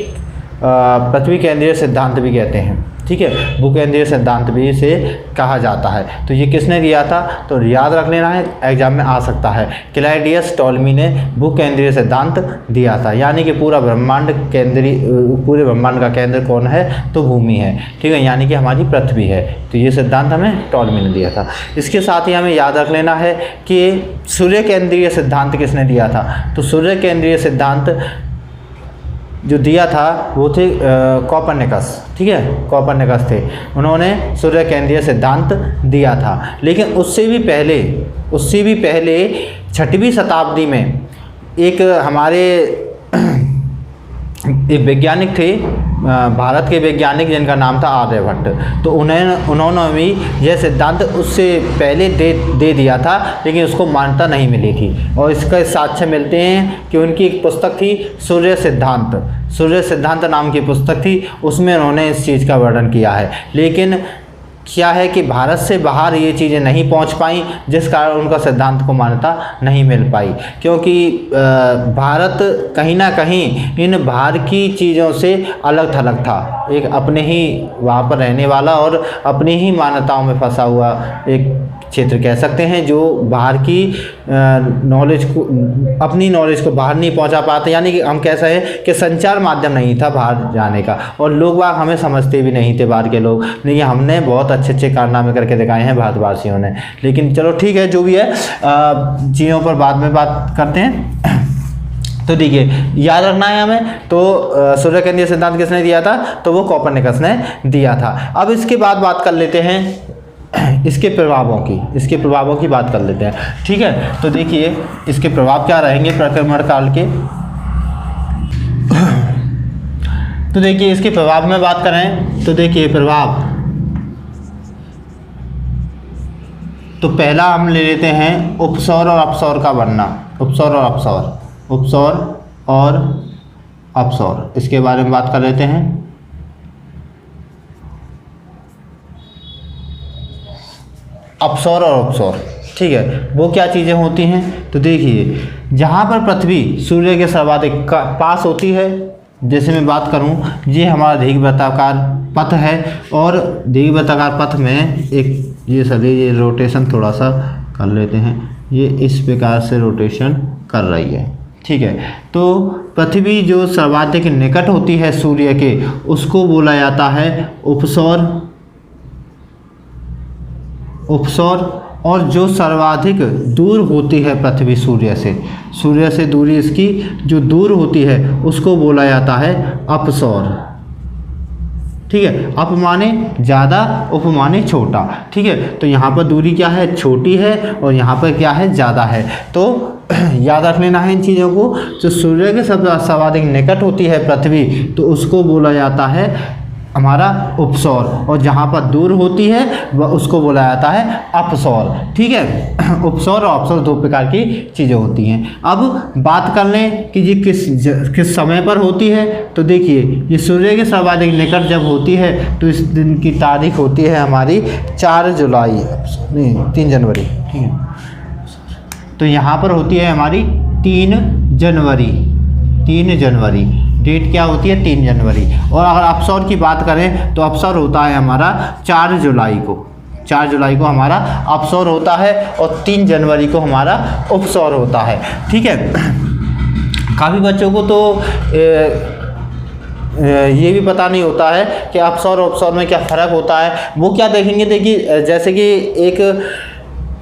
केंद्रीय सिद्धांत भी कहते हैं। ठीक है, भूकेंद्रीय सिद्धांत भी इसे कहा जाता है। तो ये किसने दिया था? तो याद रख लेना है, एग्जाम में आ सकता है। क्लाउडियस टॉलमी ने भूकेंद्रीय सिद्धांत दिया था, यानी कि पूरे ब्रह्मांड का केंद्र कौन है? तो भूमि है। ठीक है, यानी कि हमारी पृथ्वी है। तो ये सिद्धांत हमें टॉलमी ने दिया था। इसके साथ ही हमें याद रख लेना है कि सूर्य केंद्रीय सिद्धांत किसने दिया था? तो सूर्य केंद्रीय सिद्धांत जो दिया था वो थे कोपरनिकस। ठीक है, कोपरनिकस थे, उन्होंने सूर्य केंद्रीय सिद्धांत दिया था। लेकिन उससे भी पहले 6वीं शताब्दी में एक हमारे एक वैज्ञानिक थे, भारत के वैज्ञानिक, जिनका नाम था आर्यभट्ट। तो उन्होंने भी यह सिद्धांत उससे पहले दे दिया था, लेकिन उसको मान्यता नहीं मिली थी। और इसका साक्ष्य मिलते हैं कि उनकी एक पुस्तक थी सूर्य सिद्धांत नाम की पुस्तक थी, उसमें उन्होंने इस चीज़ का वर्णन किया है। लेकिन क्या है कि भारत से बाहर ये चीज़ें नहीं पहुंच पाई, जिस कारण उनका सिद्धांत को मान्यता नहीं मिल पाई, क्योंकि भारत कहीं ना कहीं इन बाहर की चीज़ों से अलग थलग था, एक अपने ही वहाँ पर रहने वाला और अपनी ही मान्यताओं में फंसा हुआ एक क्षेत्र कह सकते हैं, जो बाहर की अपनी नॉलेज को बाहर नहीं पहुंचा पाते। यानी कि हम कैसा है कि संचार माध्यम नहीं था बाहर जाने का, और लोग बाग हमें समझते भी नहीं थे बाहर के लोग। लेकिन हमने बहुत अच्छे कारनामे करके दिखाए हैं भारतवासियों ने। लेकिन चलो ठीक है, जो भी है चीज़ों पर बाद में बात करते हैं। तो देखिए, याद रखना है हमें, तो सूर्य केंद्रीय सिद्धांत किसने दिया था? तो वो कोपरनिकस ने दिया था। अब इसके बाद बात कर लेते हैं इसके प्रभावों की बात कर लेते हैं। ठीक है, तो देखिए इसके प्रभाव क्या रहेंगे परिक्रमण काल के। तो देखिए इसके प्रभाव में बात करें तो देखिए प्रभाव, तो पहला हम ले लेते हैं उपसौर और अपसौर का बनना। उपसौर और अपसौर, इसके बारे में बात कर लेते हैं। अपसौर और अपसौर, ठीक है, वो क्या चीज़ें होती हैं? तो देखिए, जहाँ पर पृथ्वी सूर्य के सर्वाधिक पास होती है, जैसे मैं बात करूँ, ये हमारा दीर्घवृत्ताकार पथ है, और दीर्घवृत्ताकार पथ में एक ये रोटेशन थोड़ा सा कर लेते हैं, ये इस प्रकार से रोटेशन कर रही है। ठीक है, तो पृथ्वी जो सर्वाधिक निकट होती है सूर्य के, उसको बोला जाता है उपसौर। और जो सर्वाधिक दूर होती है पृथ्वी सूर्य से दूरी इसकी जो दूर होती है, उसको बोला जाता है अपसौर। ठीक है, अप माने ज़्यादा, उप माने छोटा। ठीक है, तो यहाँ पर दूरी क्या है? छोटी है, और यहाँ पर क्या है? ज़्यादा है। तो याद रख लेना है इन चीज़ों को। जो सूर्य के सर्वाधिक निकट होती है पृथ्वी, तो उसको बोला जाता है हमारा उपसौर, और जहाँ पर दूर होती है वह उसको बोला जाता है अपसौर। ठीक है, उपसौर और अपसौर दो प्रकार की चीज़ें होती हैं। अब बात कर लें कि ये किस समय पर होती है। तो देखिए, ये सूर्य के सर्वाधिक निकट जब होती है, तो इस दिन की तारीख होती है हमारी 3 जनवरी। ठीक है, तो यहाँ पर होती है हमारी 3 जनवरी। 3 जनवरी डेट क्या होती है? 3 जनवरी। और अगर अपसौर की बात करें तो अपसौर होता है हमारा 4 जुलाई को। 4 जुलाई को हमारा अपसौर होता है और 3 जनवरी को हमारा उपसौर होता है। ठीक है। काफ़ी बच्चों को तो ये भी पता नहीं होता है कि अपसौर और उपसौर में क्या फ़र्क होता है। वो क्या देखेंगे, देखिए जैसे कि एक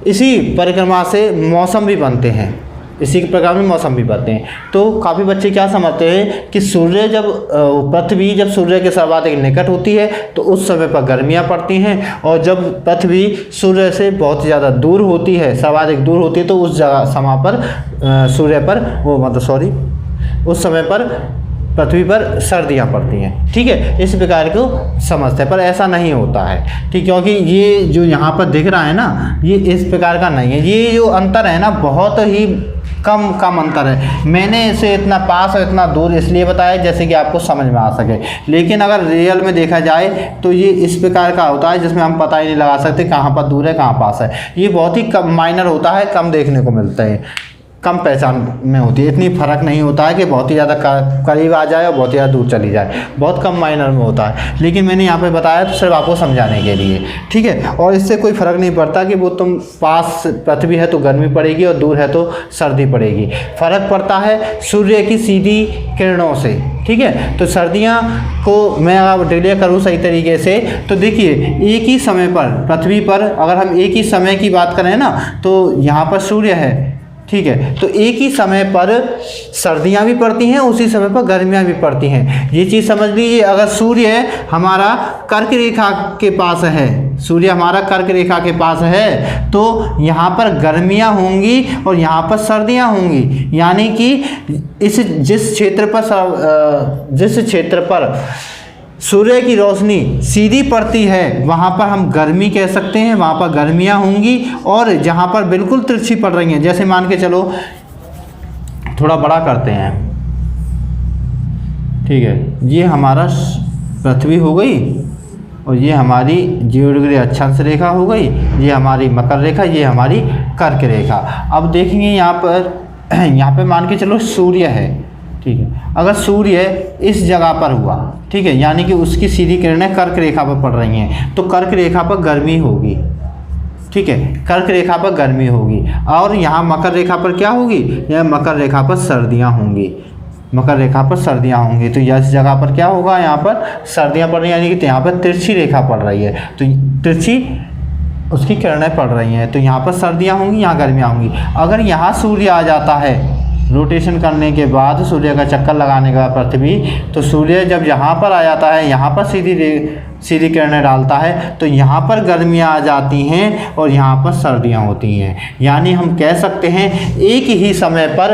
इसी परिक्रमा से मौसम भी बनते हैं, इसी के प्रकार में मौसम भी बनते हैं। तो काफ़ी बच्चे क्या समझते हैं कि सूर्य जब पृथ्वी जब सूर्य के सर्वाधिक निकट होती है तो उस समय पर गर्मियाँ पड़ती हैं, और जब पृथ्वी सूर्य से बहुत ज़्यादा दूर होती है, सर्वाधिक दूर होती है, तो उस जगह समय पर सूर्य पर उस समय पर पृथ्वी पर सर्दियाँ पड़ती हैं। ठीक है, इस प्रकार को समझते हैं, पर ऐसा नहीं होता है। ठीक, क्योंकि ये जो यहाँ पर दिख रहा है ना, ये इस प्रकार का नहीं है। ये जो अंतर है ना, बहुत ही कम अंतर है। मैंने इसे इतना पास और इतना दूर इसलिए बताया जैसे कि आपको समझ में आ सके, लेकिन अगर रियल में देखा जाए तो ये इस प्रकार का होता है जिसमें हम पता ही नहीं लगा सकते कहाँ पर दूर है कहाँ पास है। ये बहुत ही कम माइनर होता है, कम देखने को मिलता है, कम पहचान में होती है। इतनी फ़र्क नहीं होता है कि बहुत ही ज़्यादा करीब आ जाए और बहुत ही ज़्यादा दूर चली जाए, बहुत कम माइनर में होता है। लेकिन मैंने यहाँ पे बताया तो सिर्फ आपको समझाने के लिए। ठीक है, और इससे कोई फ़र्क नहीं पड़ता कि वो तुम पास पृथ्वी है तो गर्मी पड़ेगी और दूर है तो सर्दी पड़ेगी। फ़र्क पड़ता है सूर्य की सीधी किरणों से। ठीक है, तो सर्दियाँ को मैं अगर डिक्लेयर करूँ सही तरीके से तो देखिए, एक ही समय पर पृथ्वी पर अगर हम एक ही समय की बात करें ना, तो यहाँ पर सूर्य है। ठीक है, तो एक ही समय पर सर्दियाँ भी पड़ती हैं, उसी समय पर गर्मियाँ भी पड़ती हैं। ये चीज़ समझ लीजिए, अगर सूर्य हमारा कर्क रेखा के पास है, सूर्य हमारा कर्क रेखा के पास है, तो यहाँ पर गर्मियाँ होंगी और यहाँ पर सर्दियाँ होंगी। यानी कि जिस क्षेत्र पर सूर्य की रोशनी सीधी पड़ती है वहाँ पर हम गर्मी कह सकते हैं, वहाँ पर गर्मियाँ होंगी। और जहाँ पर बिल्कुल तिरछी पड़ रही हैं, जैसे मान के चलो, थोड़ा बड़ा करते हैं। ठीक है, ये हमारा पृथ्वी हो गई और ये हमारी 0 डिग्री अक्षांश रेखा हो गई, ये हमारी मकर रेखा, ये हमारी कर्क रेखा। अब देखेंगे यहाँ पर मान के चलो सूर्य है। ठीक है, अगर सूर्य इस जगह पर हुआ, ठीक है, यानी कि उसकी सीधी किरणें कर्क रेखा पर पड़ रही हैं, तो कर्क रेखा पर गर्मी होगी। ठीक है, कर्क रेखा पर गर्मी होगी। और यहाँ मकर रेखा पर क्या होगी? यह मकर रेखा पर सर्दियाँ होंगी। मकर रेखा पर सर्दियाँ होंगी, तो इस जगह पर क्या होगा? यहाँ पर सर्दियाँ पड़ रही हैं, यानी कि यहाँ पर तिरछी रेखा पड़ रही है, तो तिरछी उसकी किरणें पड़ रही हैं, तो यहाँ पर सर्दियाँ होंगी, यहाँ गर्मियाँ होंगी। अगर यहाँ सूर्य आ जाता है रोटेशन करने के बाद, सूर्य का चक्कर लगाने के बाद पृथ्वी, तो सूर्य जब यहाँ पर आ जाता है, यहाँ पर सीधी किरणें डालता है, तो यहाँ पर गर्मियाँ आ जाती हैं और यहाँ पर सर्दियाँ होती हैं। यानी हम कह सकते हैं एक ही समय पर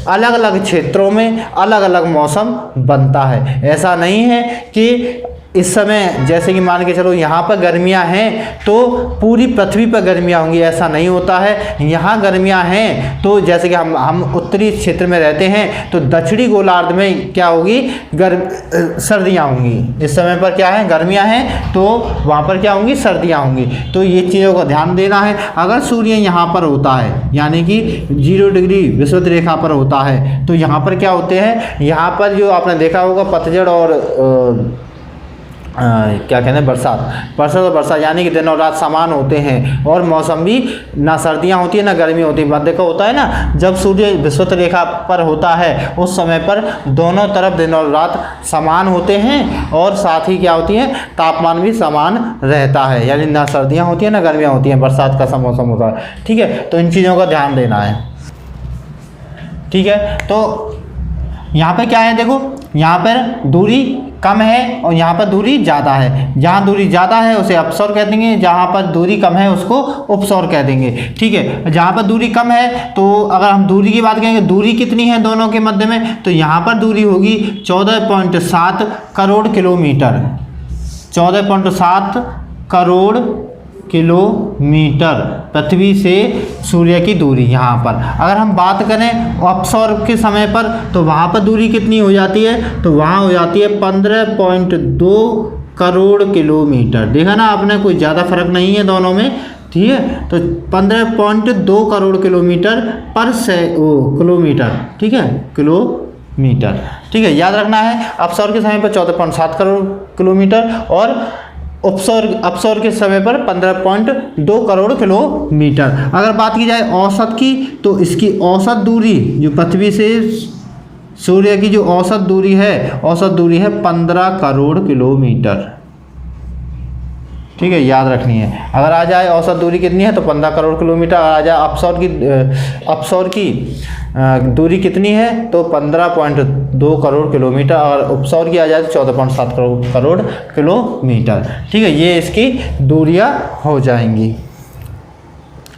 अलग अलग क्षेत्रों में अलग अलग मौसम बनता है। ऐसा नहीं है कि इस समय जैसे कि मान के चलो यहाँ पर गर्मियाँ हैं तो पूरी पृथ्वी पर गर्मियाँ होंगी, ऐसा नहीं होता है। यहाँ गर्मियाँ हैं तो जैसे कि हम उत्तरी क्षेत्र में रहते हैं, तो दक्षिणी गोलार्ध में क्या होगी? सर्दियाँ होंगी। इस समय पर क्या है? गर्मियाँ हैं, तो वहाँ पर क्या होंगी? सर्दियाँ होंगी। तो ये चीज़ों का ध्यान देना है। अगर सूर्य यहाँ पर होता है, यानी कि 0 डिग्री विषुवत रेखा पर होता है, तो यहाँ पर क्या होते हैं? यहाँ पर जो आपने देखा होगा पतझड़ और क्या कहते हैं, बरसात, यानी कि दिन और रात समान होते हैं, और मौसम भी ना सर्दियाँ होती है ना गर्मी होती है। देखो होता है ना, जब सूर्य विषुवत रेखा पर होता है उस समय पर दोनों तरफ दिन और रात समान होते हैं, और साथ ही क्या होती है? तापमान भी समान रहता है, यानी ना सर्दियाँ होती है ना गर्मियाँ होती हैं, बरसात का मौसम होता है। ठीक है, तो इन चीज़ों का ध्यान देना है। ठीक है, तो यहाँ पे क्या है? देखो, यहाँ पर दूरी कम है और यहाँ पर दूरी ज़्यादा है। जहाँ दूरी ज़्यादा है उसे अपसौर कह देंगे, जहाँ पर दूरी कम है उसको उपसौर कह देंगे। ठीक है, जहाँ पर दूरी कम है, तो अगर हम दूरी की बात करेंगे, दूरी कितनी है दोनों के मध्य में, तो यहाँ पर दूरी होगी 14.7 करोड़ किलोमीटर। 14.7 करोड़ किलोमीटर पृथ्वी से सूर्य की दूरी। यहाँ पर अगर हम बात करें अपसौर के समय पर, तो वहाँ पर दूरी कितनी हो जाती है? तो वहाँ हो जाती है 15.2 करोड़ किलोमीटर। देखा ना आपने, कोई ज़्यादा फर्क नहीं है दोनों में, ठीक है। तो 15.2 करोड़ किलोमीटर पर किलोमीटर, ठीक है, किलोमीटर, ठीक है, याद रखना है। अपसौर के समय पर 14.7 करोड़ किलोमीटर और अपसौर के समय पर 15.2 करोड़ किलोमीटर। अगर बात की जाए औसत की, तो इसकी औसत दूरी जो पृथ्वी से सूर्य की जो औसत दूरी है 15 करोड़ किलोमीटर, ठीक है, याद रखनी है। अगर आ जाए औसत दूरी कितनी है तो 15 करोड़ किलोमीटर, आ जाए अपसौर की दूरी कितनी है तो 15.2 करोड़ किलोमीटर, और उपसौर की आ जाए तो 14.7 करोड़ किलोमीटर, ठीक है। ये इसकी दूरियां हो जाएंगी।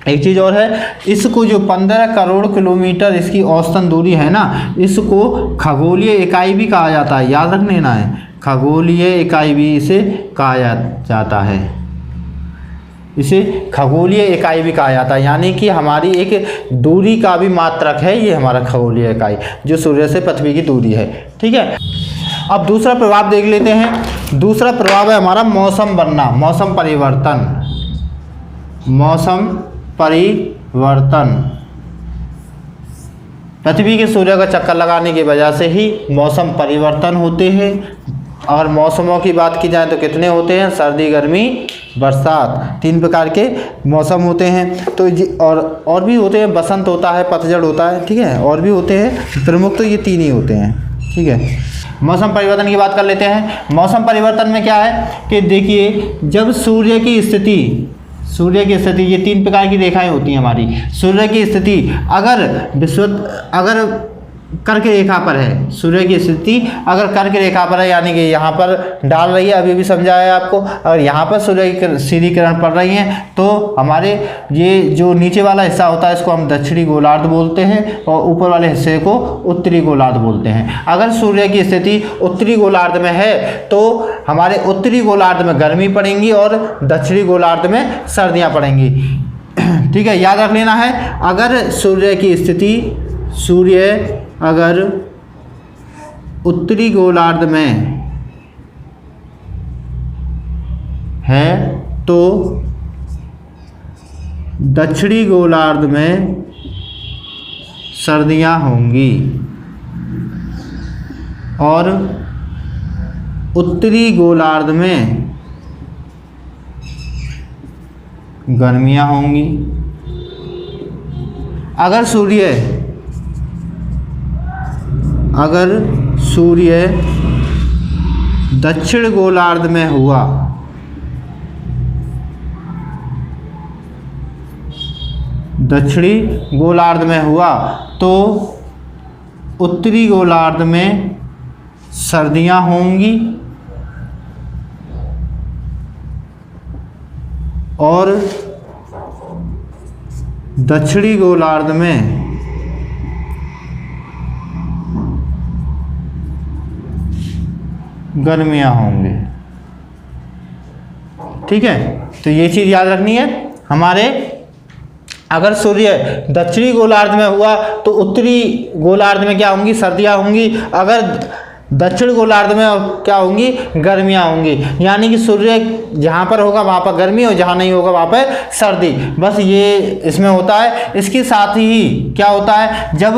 एक चीज़ और है, इसको जो 15 करोड़ किलोमीटर इसकी औसतन दूरी है ना, इसको खगोलीय इकाई भी कहा जाता है, याद रख लेना है, खगोलीय इकाई भी इसे कहा जाता है, इसे खगोलीय इकाई भी कहा जाता है। यानी कि हमारी एक दूरी का भी मात्रक है ये हमारा खगोलीय इकाई, जो सूर्य से पृथ्वी की दूरी है, ठीक है। अब दूसरा प्रभाव देख लेते हैं। दूसरा प्रभाव है हमारा मौसम बनना, मौसम परिवर्तन। मौसम परिवर्तन पृथ्वी के सूर्य का चक्कर लगाने की वजह से ही मौसम परिवर्तन होते हैं। अगर मौसमों की बात की जाए तो कितने होते हैं, सर्दी, गर्मी, बरसात, 3 प्रकार के मौसम होते हैं। तो और भी होते हैं, बसंत होता है, पतझड़ होता है, ठीक है, और भी होते हैं, प्रमुख तो ये 3 ही होते हैं, ठीक है। मौसम परिवर्तन की बात कर लेते हैं। मौसम परिवर्तन में क्या है कि देखिए, जब सूर्य की स्थिति, ये 3 प्रकार की रेखाएं होती हैं हमारी। सूर्य की स्थिति अगर कर्क रेखा पर है, सूर्य की स्थिति अगर कर्क रेखा पर है, यानी कि यहाँ पर डाल रही है, अभी भी समझाया आपको, अगर यहाँ पर सूर्य की सीधी किरण पड़ रही है तो हमारे ये जो नीचे वाला हिस्सा होता है इसको हम दक्षिणी गोलार्ध बोलते हैं, और ऊपर वाले हिस्से को उत्तरी गोलार्ध बोलते हैं। अगर सूर्य की स्थिति उत्तरी गोलार्ध में है तो हमारे उत्तरी गोलार्ध में गर्मी पड़ेंगी और दक्षिणी गोलार्ध में सर्दियाँ पड़ेंगी, ठीक है, याद रख लेना है। अगर सूर्य की स्थिति, सूर्य अगर उत्तरी गोलार्ध में है तो दक्षिणी गोलार्ध में सर्दियां होंगी और उत्तरी गोलार्ध में गर्मियां होंगी। अगर सूर्य दक्षिण गोलार्ध में हुआ तो उत्तरी गोलार्ध में सर्दियां होंगी और दक्षिणी गोलार्ध में गर्मियां होंगी, ठीक है। तो ये चीज़ याद रखनी है हमारे। अगर सूर्य दक्षिणी गोलार्ध में हुआ तो उत्तरी गोलार्ध में क्या होंगी, सर्दियां होंगी। अगर दक्षिण गोलार्ध में क्या होंगी, गर्मियां होंगी। यानी कि सूर्य जहाँ पर होगा वहाँ पर गर्मी और जहाँ नहीं होगा वहाँ पर सर्दी, बस ये इसमें होता है। इसके साथ ही क्या होता है, जब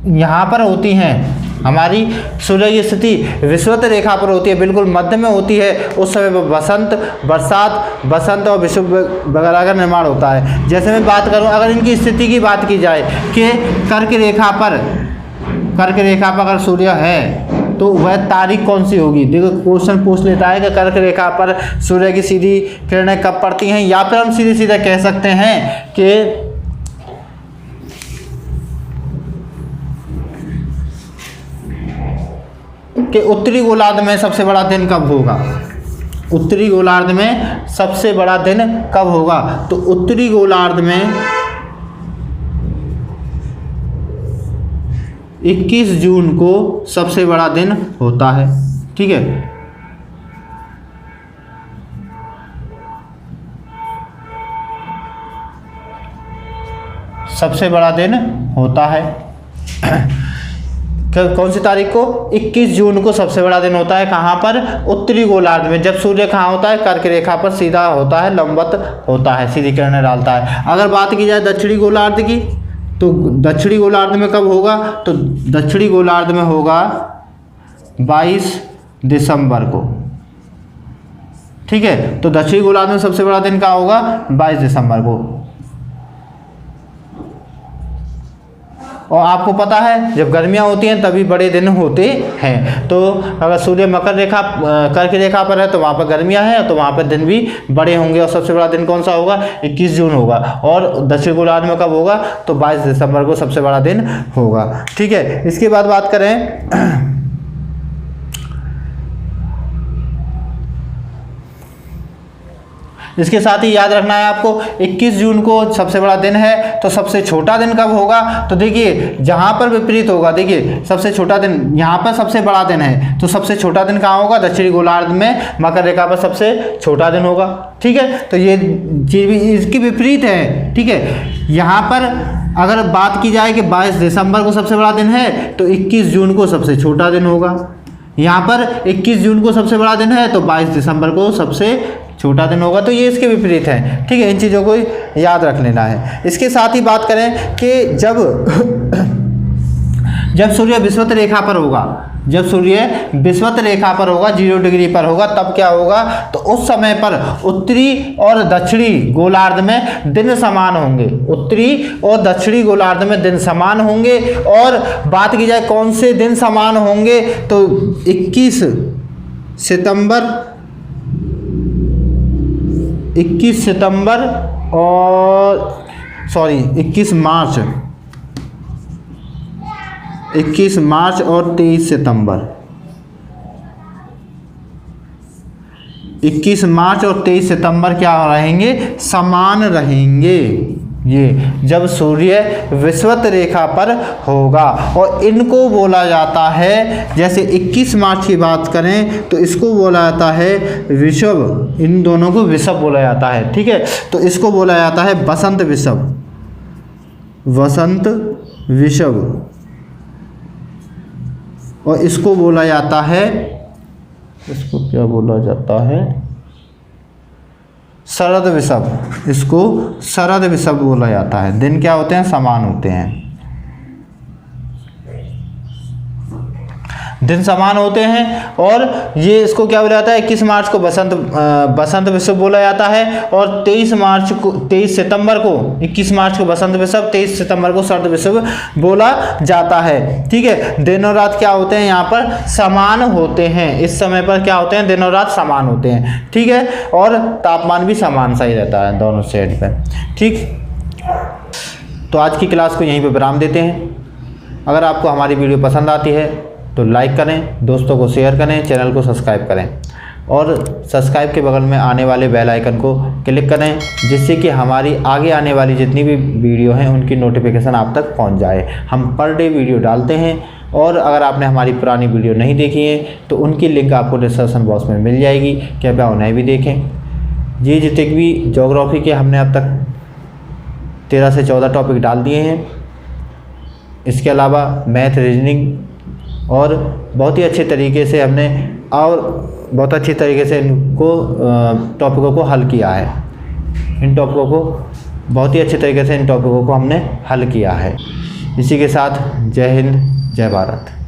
यहाँ पर होती हैं हमारी सूर्य की स्थिति विषुवत रेखा पर होती है, बिल्कुल मध्य में होती है, उस समय पर बसंत और विषुव वगैरह का निर्माण होता है। जैसे मैं बात करूं, अगर इनकी स्थिति की बात की जाए कि कर्क रेखा पर अगर सूर्य है तो वह तारीख कौन सी होगी। देखो क्वेश्चन पूछ लेता है कि कर्क रेखा पर सूर्य की सीधी किरणें कब पड़ती हैं, या फिर हम सीधे कह सकते हैं कि उत्तरी गोलार्ध में सबसे बड़ा दिन कब होगा। उत्तरी गोलार्ध में सबसे बड़ा दिन कब होगा, तो उत्तरी गोलार्ध में 21 जून को सबसे बड़ा दिन होता है, ठीक है। सबसे बड़ा दिन होता है। कौन सी तारीख को? 21 जून को सबसे बड़ा दिन होता है। कहाँ पर? उत्तरी गोलार्ध में। जब सूर्य कहाँ होता है? कर्क रेखा पर सीधा होता है, लंबवत होता है, सीधी किरणें डालता है। अगर बात की जाए दक्षिणी गोलार्ध की, तो दक्षिणी गोलार्ध में कब होगा? तो दक्षिणी गोलार्ध में होगा 22 दिसंबर को। ठीक है, तो दक्षिणी गोलार्ध में सबसे बड़ा दिन क्या होगा? 22 दिसंबर को। और आपको पता है जब गर्मियाँ होती हैं तभी बड़े दिन होते हैं। तो अगर सूर्य मकर रेखा कर्क रेखा पर है तो वहाँ पर गर्मियाँ हैं, तो वहाँ पर दिन भी बड़े होंगे। और सबसे बड़ा दिन कौन सा होगा? 21 जून होगा। और दक्षिण गोलार्ध में कब होगा? तो 22 दिसंबर को सबसे बड़ा दिन होगा। ठीक है, इसके बाद बात करें इसके साथ ही याद रखना है आपको 21 जून को सबसे बड़ा दिन है। तो सबसे छोटा दिन कब होगा? तो देखिए जहाँ पर विपरीत होगा, देखिए सबसे छोटा दिन यहाँ पर सबसे बड़ा दिन है, तो सबसे छोटा दिन कहाँ होगा? दक्षिणी गोलार्ध में मकर रेखा पर सबसे छोटा दिन होगा। ठीक है, तो ये चीज़ भी इसकी विपरीत है। ठीक है, यहाँ पर अगर बात की जाए कि 22 दिसंबर को सबसे बड़ा दिन है तो 21 जून को सबसे छोटा दिन होगा। यहाँ पर 21 जून को सबसे बड़ा दिन है तो 22 दिसंबर को सबसे छोटा दिन होगा। तो ये इसके विपरीत है। ठीक है, इन चीज़ों को याद रख लेना है। इसके साथ ही बात करें कि जब सूर्य विषुवत रेखा पर होगा, जब सूर्य विषुवत रेखा पर होगा, 0 डिग्री पर होगा, तब क्या होगा? तो उस समय पर उत्तरी और दक्षिणी गोलार्ध में दिन समान होंगे। उत्तरी और दक्षिणी गोलार्ध में दिन समान होंगे। और बात की जाए कौन से दिन समान होंगे, तो 21 सितंबर और 21 मार्च और 23 सितंबर। 21 मार्च और 23 सितंबर क्या रहेंगे? समान रहेंगे। ये जब सूर्य विषुवत रेखा पर होगा। और इनको बोला जाता है, जैसे 21 मार्च की बात करें तो इसको बोला जाता है विषुव, इन दोनों को विषुव बोला जाता है। ठीक है, तो इसको बोला जाता है वसंत विषुव। और इसको बोला जाता है, इसको क्या बोला जाता है? शरद विषुव। इसको शरद विषुव बोला जाता है। दिन क्या होते हैं? समान होते हैं। दिन समान होते हैं। और ये इसको क्या बोला जाता है? 21 मार्च को बसंत विषुव बोला जाता है। और 23 सितंबर को 21 मार्च को बसंत विषुव, 23 सितंबर को शरद विषुव बोला जाता है। ठीक है, दिन और रात क्या होते हैं? यहाँ पर समान होते हैं। इस समय पर क्या होते हैं? दिन और रात समान होते हैं। ठीक है, और तापमान भी समान सा ही रहता है दोनों साइड पर। ठीक, तो आज की क्लास को यहीं पर विराम देते हैं। अगर आपको हमारी वीडियो पसंद आती है तो लाइक करें, दोस्तों को शेयर करें, चैनल को सब्सक्राइब करें और सब्सक्राइब के बगल में आने वाले बेल आइकन को क्लिक करें, जिससे कि हमारी आगे आने वाली जितनी भी वीडियो हैं उनकी नोटिफिकेशन आप तक पहुंच जाए। हम पर डे वीडियो डालते हैं। और अगर आपने हमारी पुरानी वीडियो नहीं देखी है तो उनकी लिंक आपको डिस्क्रिप्शन बॉक्स में मिल जाएगी, कृपया उन्हें भी देखें। ये जितने भी ज्योग्राफी के हमने अब तक 13 से 14 टॉपिक डाल दिए हैं। इसके अलावा मैथ, रीजनिंग और बहुत ही अच्छे तरीके से हमने इनको टॉपिकों को हल किया है। इन टॉपिकों को बहुत ही अच्छे तरीके से हमने हल किया है। इसी के साथ जय हिंद, जय भारत।